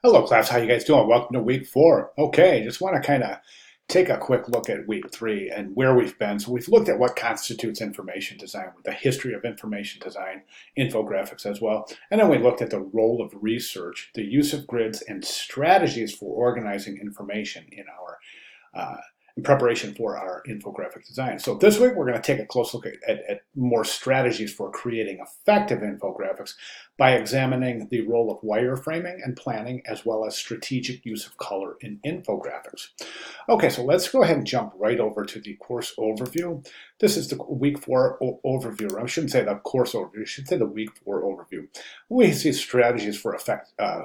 Hello class, how you guys doing? Welcome to week 4. Okay, just want to kind of take a quick look at week 3 and where we've been. So we've looked at what constitutes information design, with the history of information design, infographics as well. And then we looked at the role of research, the use of grids, and strategies for organizing information in our in preparation for our infographic design. So this week we're going to take a close look at more strategies for creating effective infographics by examining the role of wireframing and planning, as well as strategic use of color in infographics. Okay, so let's go ahead and jump right over to the course overview. This is the week 4 overview. I shouldn't say the course overview, I should say the week 4 overview. We see strategies for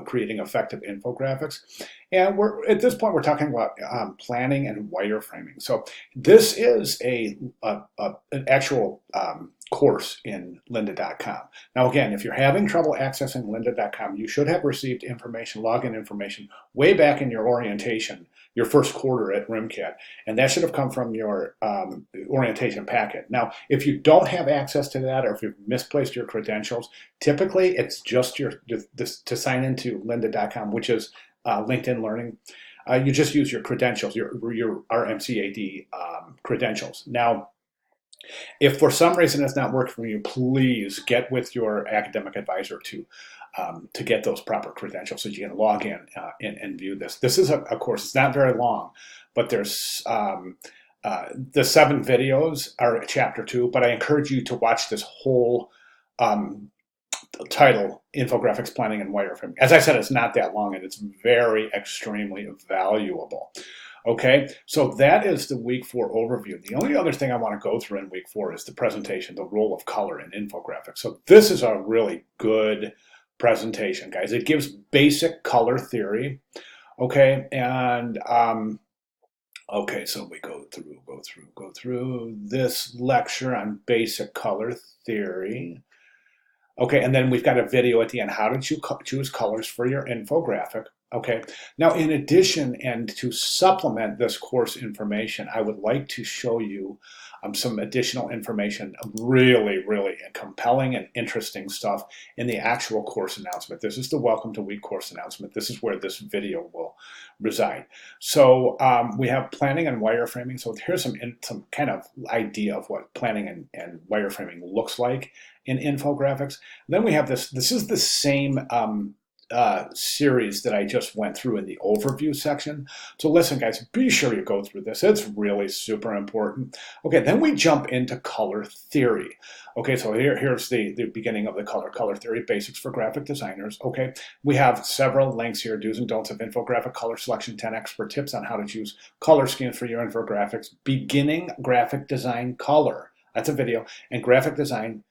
creating effective infographics. And at this point, we're talking about planning and wireframing. So this is an actual course in lynda.com. Now, again, if you're having trouble accessing lynda.com, you should have received information, login information, way back in your orientation, your first quarter at RIMCAT, and that should have come from your orientation packet. Now, if you don't have access to that, or if you've misplaced your credentials, typically it's just to sign into lynda.com, which is LinkedIn Learning. You just use your credentials, your RMCAD credentials. Now, if for some reason it's not working for you, please get with your academic advisor to get those proper credentials so you can log in and view this. This is a course. It's not very long, but there's the 7 videos are chapter 2, but I encourage you to watch this whole title, Infographics, Planning, and Wireframing. As I said, it's not that long, and it's very extremely valuable. Okay, so that is the week 4 overview. The only other thing I want to go through in week 4 is the presentation, the role of color in infographics. So this is a really good presentation, guys. It gives basic color theory. Okay, and okay, so we go through this lecture on basic color theory. Okay, and then we've got a video at the end, how to choose colors for your infographic. Okay, now in addition and to supplement this course information, I would like to show you some additional information, really compelling and interesting stuff in the actual course announcement. This is the Welcome to Week course announcement. This is where this video will reside. So we have planning and wireframing. So here's some kind of idea of what planning and wireframing looks like in infographics. Then we have this is the same series that I just went through in the overview section. So listen, guys, be sure you go through this. It's really super important. Okay, then we jump into color theory. Okay, so here's the beginning of the color theory, basics for graphic designers. Okay, we have several links here, do's and don'ts of infographic color selection, 10 expert tips on how to choose color schemes for your infographics, beginning graphic design color. That's a video, and graphic design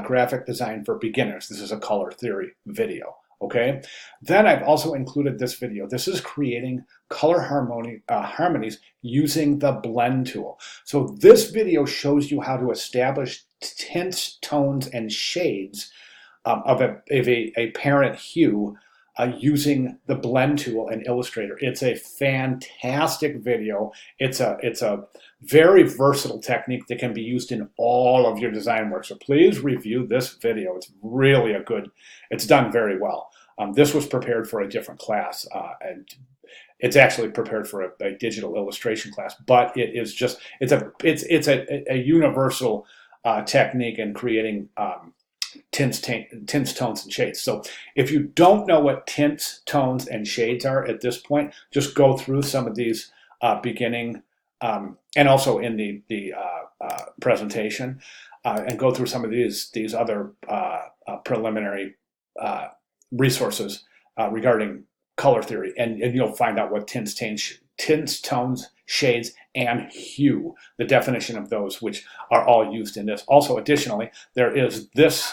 graphic design for beginners. This is a color theory video. Okay. Then I've also included this video. This is creating color harmonies using the blend tool. So this video shows you how to establish tints, tones, and shades of a parent hue using the blend tool in Illustrator. It's a fantastic video. It's a very versatile technique that can be used in all of your design work. So please review this video. It's really it's done very well. This was prepared for a different class, and it's actually prepared for a digital illustration class, but it is just, it's a universal technique in creating tints, tones, and shades. So if you don't know what tints, tones, and shades are at this point, just go through some of these beginning and also in the presentation, and go through some of these other preliminary resources regarding color theory, and you'll find out what tints, tones, shades, and hue, the definition of those, which are all used in this. Also, additionally, there is this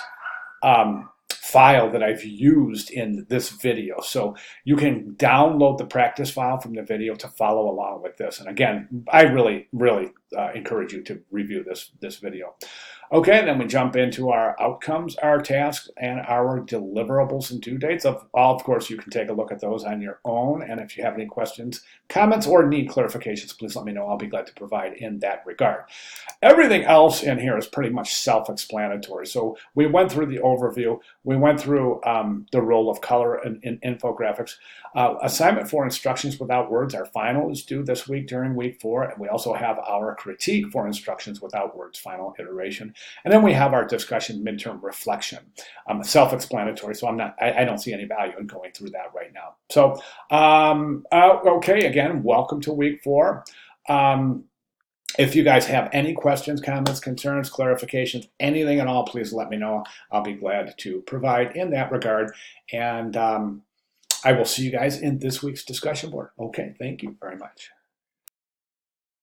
file that I've used in this video. So you can download the practice file from the video to follow along with this. And again, I really encourage you to review this video. Okay, then we jump into our outcomes, our tasks, and our deliverables and due dates. Of course, you can take a look at those on your own. And if you have any questions, comments, or need clarifications, please let me know. I'll be glad to provide in that regard. Everything else in here is pretty much self-explanatory. So we went through the overview. We went through the role of color in infographics. Assignment for instructions without words. Our final is due this week during week 4. And we also have our critique for instructions without words, final iteration. And then we have our discussion midterm reflection. Self-explanatory, so I don't see any value in going through that right now. So, okay, again, welcome to week 4. If you guys have any questions, comments, concerns, clarifications, anything at all, please let me know. I'll be glad to provide in that regard. And I will see you guys in this week's discussion board. Okay, thank you very much.